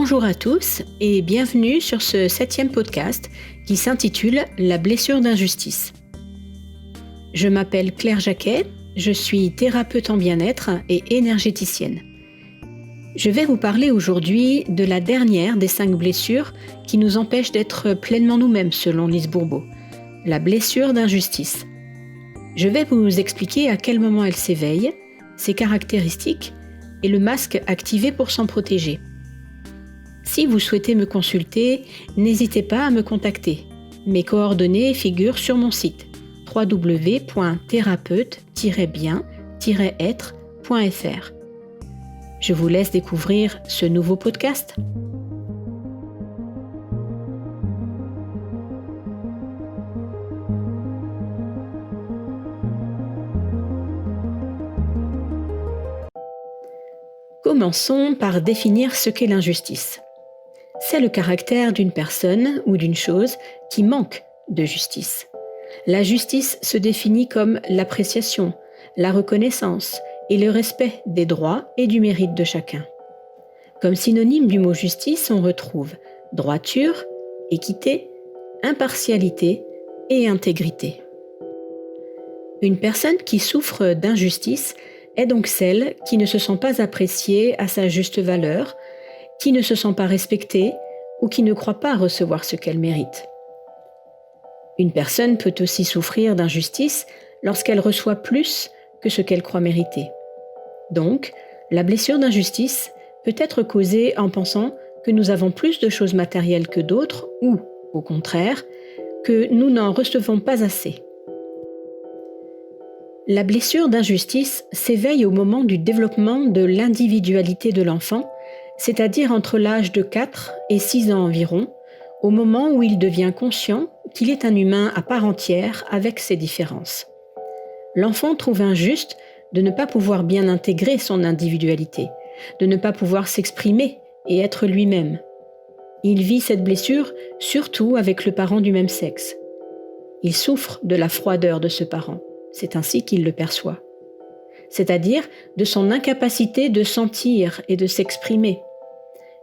Bonjour à tous et bienvenue sur ce 7e podcast qui s'intitule « La blessure d'injustice ». Je m'appelle Claire Jacquet, je suis thérapeute en bien-être et énergéticienne. Je vais vous parler aujourd'hui de la dernière des 5 blessures qui nous empêchent d'être pleinement nous-mêmes selon Lise Bourbeau, la blessure d'injustice. Je vais vous expliquer à quel moment elle s'éveille, ses caractéristiques et le masque activé pour s'en protéger. Si vous souhaitez me consulter, n'hésitez pas à me contacter. Mes coordonnées figurent sur mon site www.thérapeute-bien-être.fr. Je vous laisse découvrir ce nouveau podcast. Commençons par définir ce qu'est l'injustice. C'est le caractère d'une personne ou d'une chose qui manque de justice. La justice se définit comme l'appréciation, la reconnaissance et le respect des droits et du mérite de chacun. Comme synonyme du mot justice, on retrouve droiture, équité, impartialité et intégrité. Une personne qui souffre d'injustice est donc celle qui ne se sent pas appréciée à sa juste valeur, qui ne se sent pas respectée ou qui ne croit pas recevoir ce qu'elle mérite. Une personne peut aussi souffrir d'injustice lorsqu'elle reçoit plus que ce qu'elle croit mériter. Donc, la blessure d'injustice peut être causée en pensant que nous avons plus de choses matérielles que d'autres ou, au contraire, que nous n'en recevons pas assez. La blessure d'injustice s'éveille au moment du développement de l'individualité de l'enfant, c'est-à-dire entre l'âge de 4 et 6 ans environ, au moment où il devient conscient qu'il est un humain à part entière avec ses différences. L'enfant trouve injuste de ne pas pouvoir bien intégrer son individualité, de ne pas pouvoir s'exprimer et être lui-même. Il vit cette blessure surtout avec le parent du même sexe. Il souffre de la froideur de ce parent. C'est ainsi qu'il le perçoit. C'est-à-dire de son incapacité de sentir et de s'exprimer.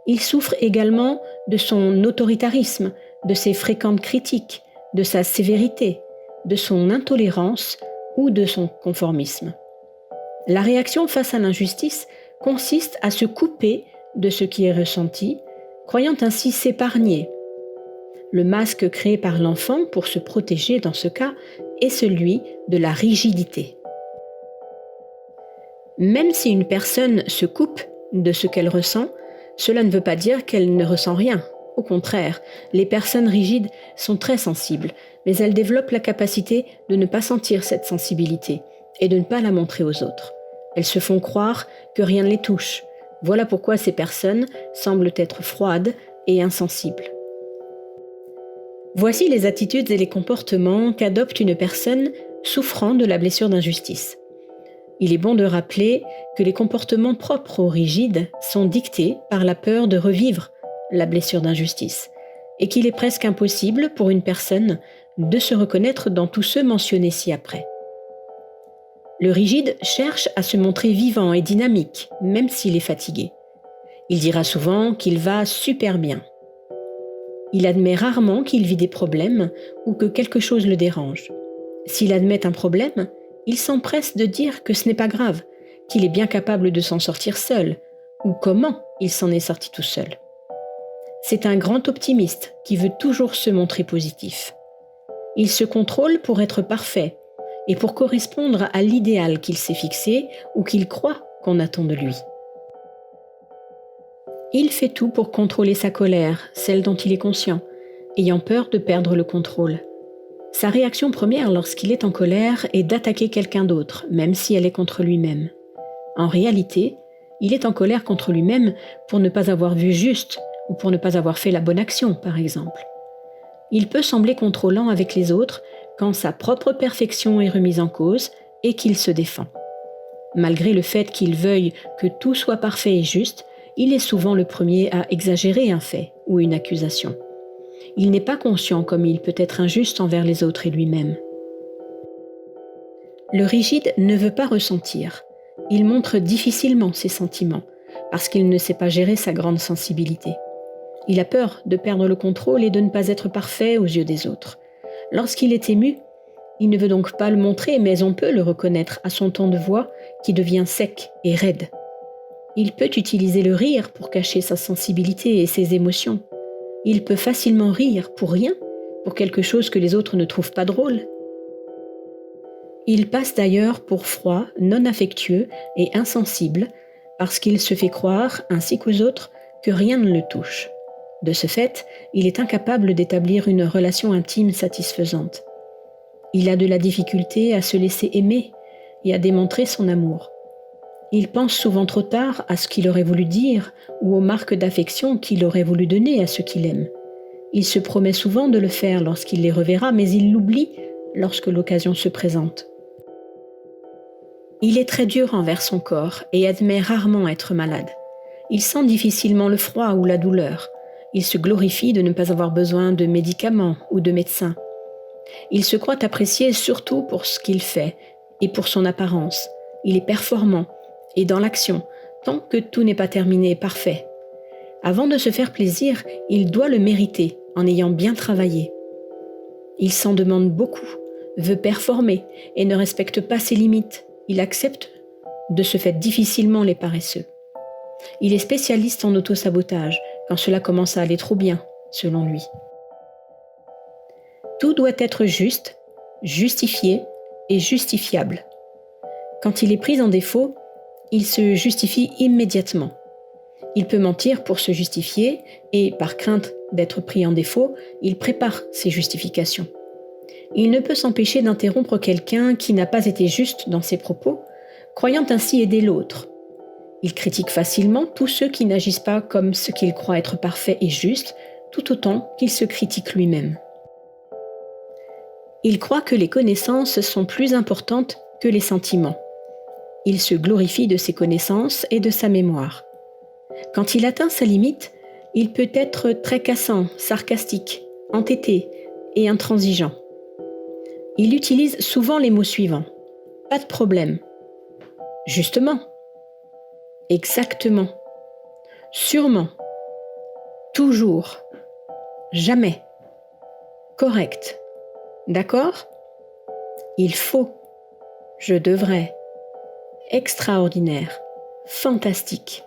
Il souffre également de son autoritarisme, de ses fréquentes critiques, de sa sévérité, de son intolérance ou de son conformisme. La réaction face à l'injustice consiste à se couper de ce qui est ressenti, croyant ainsi s'épargner. Le masque créé par l'enfant pour se protéger dans ce cas est celui de la rigidité. Même si une personne se coupe de ce qu'elle ressent, cela ne veut pas dire qu'elle ne ressent rien. Au contraire, les personnes rigides sont très sensibles, mais elles développent la capacité de ne pas sentir cette sensibilité et de ne pas la montrer aux autres. Elles se font croire que rien ne les touche. Voilà pourquoi ces personnes semblent être froides et insensibles. Voici les attitudes et les comportements qu'adopte une personne souffrant de la blessure d'injustice. Il est bon de rappeler que les comportements propres aux rigides sont dictés par la peur de revivre la blessure d'injustice et qu'il est presque impossible pour une personne de se reconnaître dans tous ceux mentionnés ci-après. Le rigide cherche à se montrer vivant et dynamique, même s'il est fatigué. Il dira souvent qu'il va super bien. Il admet rarement qu'il vit des problèmes ou que quelque chose le dérange. S'il admet un problème, il s'empresse de dire que ce n'est pas grave, qu'il est bien capable de s'en sortir seul, ou comment il s'en est sorti tout seul. C'est un grand optimiste qui veut toujours se montrer positif. Il se contrôle pour être parfait et pour correspondre à l'idéal qu'il s'est fixé ou qu'il croit qu'on attend de lui. Il fait tout pour contrôler sa colère, celle dont il est conscient, ayant peur de perdre le contrôle. Sa réaction première lorsqu'il est en colère est d'attaquer quelqu'un d'autre, même si elle est contre lui-même. En réalité, il est en colère contre lui-même pour ne pas avoir vu juste ou pour ne pas avoir fait la bonne action, par exemple. Il peut sembler contrôlant avec les autres quand sa propre perfection est remise en cause et qu'il se défend. Malgré le fait qu'il veuille que tout soit parfait et juste, il est souvent le premier à exagérer un fait ou une accusation. Il n'est pas conscient comme il peut être injuste envers les autres et lui-même. Le rigide ne veut pas ressentir. Il montre difficilement ses sentiments, parce qu'il ne sait pas gérer sa grande sensibilité. Il a peur de perdre le contrôle et de ne pas être parfait aux yeux des autres. Lorsqu'il est ému, il ne veut donc pas le montrer, mais on peut le reconnaître à son ton de voix qui devient sec et raide. Il peut utiliser le rire pour cacher sa sensibilité et ses émotions. Il peut facilement rire pour rien, pour quelque chose que les autres ne trouvent pas drôle. Il passe d'ailleurs pour froid, non affectueux et insensible, parce qu'il se fait croire, ainsi qu'aux autres, que rien ne le touche. De ce fait, il est incapable d'établir une relation intime satisfaisante. Il a de la difficulté à se laisser aimer et à démontrer son amour. Il pense souvent trop tard à ce qu'il aurait voulu dire ou aux marques d'affection qu'il aurait voulu donner à ceux qu'il aime. Il se promet souvent de le faire lorsqu'il les reverra, mais il l'oublie lorsque l'occasion se présente. Il est très dur envers son corps et admet rarement être malade. Il sent difficilement le froid ou la douleur. Il se glorifie de ne pas avoir besoin de médicaments ou de médecins. Il se croit apprécié surtout pour ce qu'il fait et pour son apparence. Il est performant et dans l'action, tant que tout n'est pas terminé et parfait. Avant de se faire plaisir, il doit le mériter en ayant bien travaillé. Il s'en demande beaucoup, veut performer et ne respecte pas ses limites. Il accepte de ce fait difficilement les paresseux. Il est spécialiste en autosabotage quand cela commence à aller trop bien, selon lui. Tout doit être juste, justifié et justifiable. Quand il est pris en défaut, il se justifie immédiatement. Il peut mentir pour se justifier et, par crainte d'être pris en défaut, il prépare ses justifications. Il ne peut s'empêcher d'interrompre quelqu'un qui n'a pas été juste dans ses propos, croyant ainsi aider l'autre. Il critique facilement tous ceux qui n'agissent pas comme ce qu'il croit être parfait et juste, tout autant qu'il se critique lui-même. Il croit que les connaissances sont plus importantes que les sentiments. Il se glorifie de ses connaissances et de sa mémoire. Quand il atteint sa limite, il peut être très cassant, sarcastique, entêté et intransigeant. Il utilise souvent les mots suivants. Pas de problème. Justement. Exactement. Sûrement. Toujours. Jamais. Correct. D'accord? Il faut. Je devrais. Extraordinaire. Fantastique.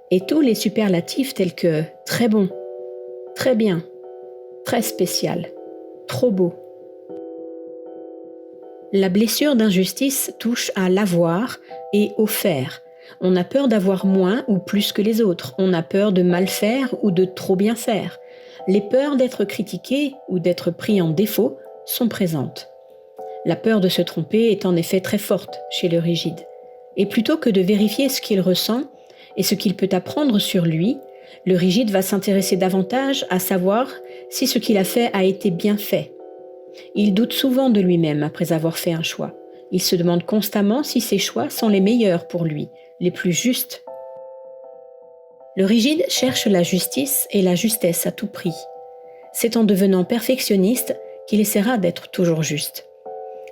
Et tous les superlatifs tels que très bon, très bien, très spécial, trop beau. La blessure d'injustice touche à l'avoir et au faire. On a peur d'avoir moins ou plus que les autres. On a peur de mal faire ou de trop bien faire. Les peurs d'être critiqué ou d'être pris en défaut sont présentes. La peur de se tromper est en effet très forte chez le rigide. Et plutôt que de vérifier ce qu'il ressent et ce qu'il peut apprendre sur lui, le rigide va s'intéresser davantage à savoir si ce qu'il a fait a été bien fait. Il doute souvent de lui-même après avoir fait un choix. Il se demande constamment si ses choix sont les meilleurs pour lui, les plus justes. Le rigide cherche la justice et la justesse à tout prix. C'est en devenant perfectionniste qu'il essaiera d'être toujours juste.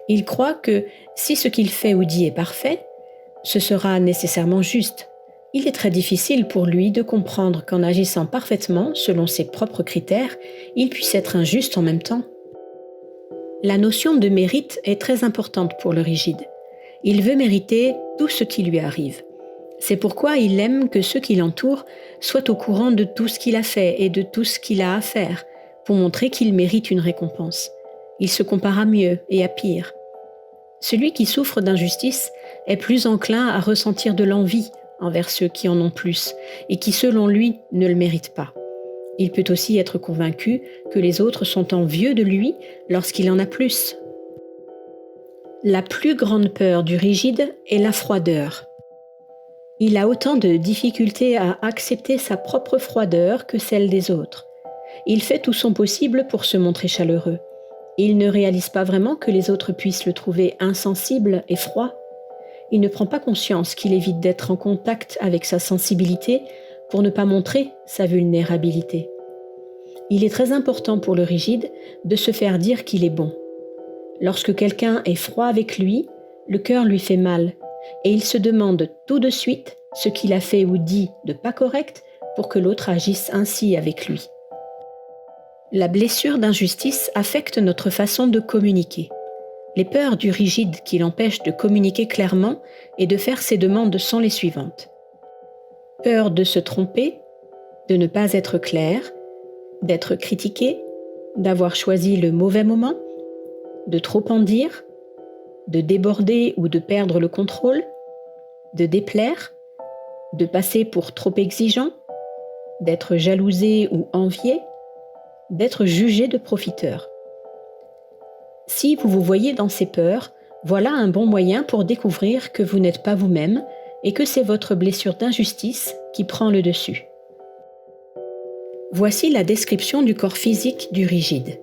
Il croit que si ce qu'il fait ou dit est parfait, ce sera nécessairement juste. Il est très difficile pour lui de comprendre qu'en agissant parfaitement selon ses propres critères, il puisse être injuste en même temps. La notion de mérite est très importante pour le rigide. Il veut mériter tout ce qui lui arrive. C'est pourquoi il aime que ceux qui l'entourent soient au courant de tout ce qu'il a fait et de tout ce qu'il a à faire, pour montrer qu'il mérite une récompense. Il se compare à mieux et à pire. Celui qui souffre d'injustice est plus enclin à ressentir de l'envie envers ceux qui en ont plus et qui, selon lui, ne le méritent pas. Il peut aussi être convaincu que les autres sont envieux de lui lorsqu'il en a plus. La plus grande peur du rigide est la froideur. Il a autant de difficultés à accepter sa propre froideur que celle des autres. Il fait tout son possible pour se montrer chaleureux. Il ne réalise pas vraiment que les autres puissent le trouver insensible et froid. Il ne prend pas conscience qu'il évite d'être en contact avec sa sensibilité pour ne pas montrer sa vulnérabilité. Il est très important pour le rigide de se faire dire qu'il est bon. Lorsque quelqu'un est froid avec lui, le cœur lui fait mal et il se demande tout de suite ce qu'il a fait ou dit de pas correct pour que l'autre agisse ainsi avec lui. La blessure d'injustice affecte notre façon de communiquer. Les peurs du rigide qui l'empêchent de communiquer clairement et de faire ses demandes sont les suivantes. Peur de se tromper, de ne pas être clair, d'être critiqué, d'avoir choisi le mauvais moment, de trop en dire, de déborder ou de perdre le contrôle, de déplaire, de passer pour trop exigeant, d'être jalousé ou envié, d'être jugé de profiteur. Si vous vous voyez dans ces peurs, voilà un bon moyen pour découvrir que vous n'êtes pas vous-même et que c'est votre blessure d'injustice qui prend le dessus. Voici la description du corps physique du rigide.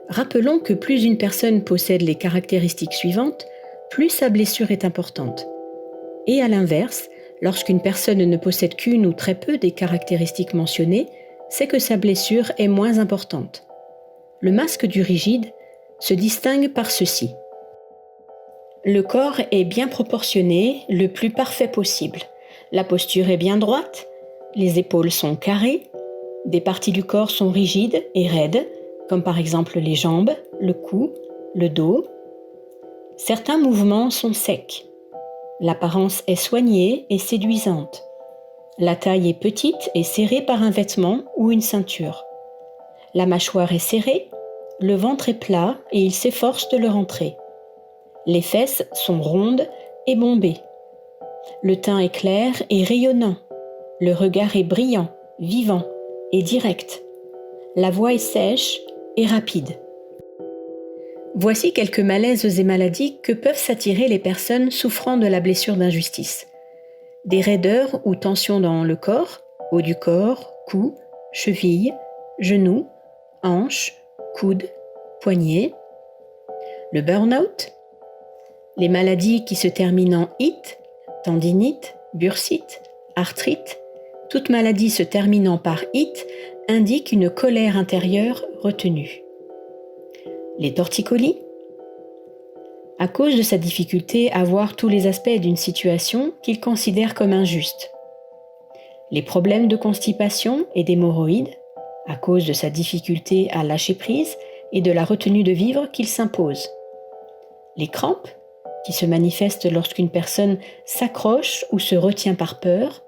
Rappelons que plus une personne possède les caractéristiques suivantes, plus sa blessure est importante. Et à l'inverse, lorsqu'une personne ne possède qu'une ou très peu des caractéristiques mentionnées, c'est que sa blessure est moins importante. Le masque du rigide se distingue par ceci. Le corps est bien proportionné, le plus parfait possible. La posture est bien droite, les épaules sont carrées, des parties du corps sont rigides et raides, comme par exemple les jambes, le cou, le dos. Certains mouvements sont secs. L'apparence est soignée et séduisante. La taille est petite et serrée par un vêtement ou une ceinture. La mâchoire est serrée, le ventre est plat et il s'efforce de le rentrer. Les fesses sont rondes et bombées. Le teint est clair et rayonnant. Le regard est brillant, vivant et direct. La voix est sèche et rapide. Voici quelques malaises et maladies que peuvent s'attirer les personnes souffrant de la blessure d'injustice. Des raideurs ou tensions dans le corps, haut du corps, cou, cheville, genoux, hanches, coudes, poignets. Le burn-out. Les maladies qui se terminent en it, tendinite, bursite, arthrite, toute maladie se terminant par it indique une colère intérieure retenue. Les torticolis. À cause de sa difficulté à voir tous les aspects d'une situation qu'il considère comme injuste. Les problèmes de constipation et d'hémorroïdes, à cause de sa difficulté à lâcher prise et de la retenue de vivre qu'il s'impose. Les crampes, qui se manifestent lorsqu'une personne s'accroche ou se retient par peur.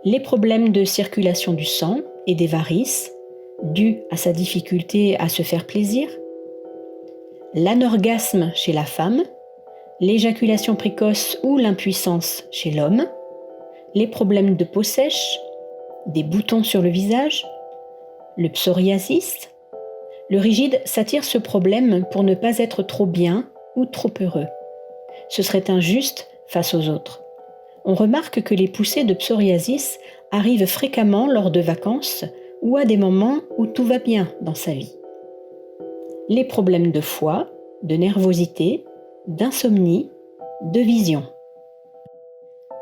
Les problèmes de circulation du sang et des varices, dus à sa difficulté à se faire plaisir. L'anorgasme chez la femme, l'éjaculation précoce ou l'impuissance chez l'homme, les problèmes de peau sèche, des boutons sur le visage, le psoriasis. Le rigide s'attire ce problème pour ne pas être trop bien ou trop heureux. Ce serait injuste face aux autres. On remarque que les poussées de psoriasis arrivent fréquemment lors de vacances ou à des moments où tout va bien dans sa vie. Les problèmes de foie, de nervosité, d'insomnie, de vision.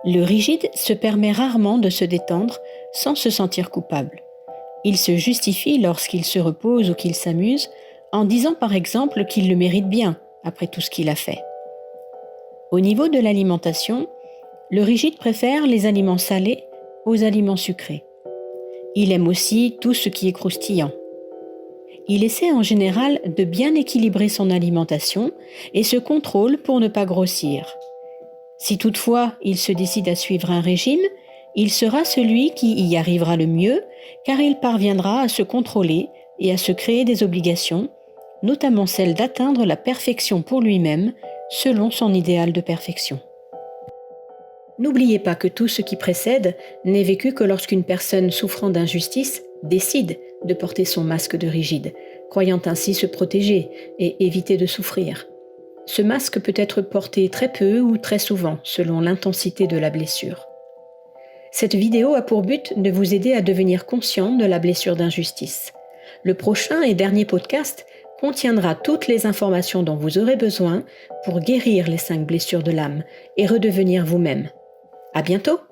Le rigide se permet rarement de se détendre sans se sentir coupable. Il se justifie lorsqu'il se repose ou qu'il s'amuse en disant par exemple qu'il le mérite bien après tout ce qu'il a fait. Au niveau de l'alimentation, le rigide préfère les aliments salés aux aliments sucrés. Il aime aussi tout ce qui est croustillant. Il essaie en général de bien équilibrer son alimentation et se contrôle pour ne pas grossir. Si toutefois il se décide à suivre un régime, il sera celui qui y arrivera le mieux car il parviendra à se contrôler et à se créer des obligations, notamment celle d'atteindre la perfection pour lui-même selon son idéal de perfection. N'oubliez pas que tout ce qui précède n'est vécu que lorsqu'une personne souffrant d'injustice décide de porter son masque de rigide, croyant ainsi se protéger et éviter de souffrir. Ce masque peut être porté très peu ou très souvent, selon l'intensité de la blessure. Cette vidéo a pour but de vous aider à devenir conscient de la blessure d'injustice. Le prochain et dernier podcast contiendra toutes les informations dont vous aurez besoin pour guérir les 5 blessures de l'âme et redevenir vous-même. À bientôt!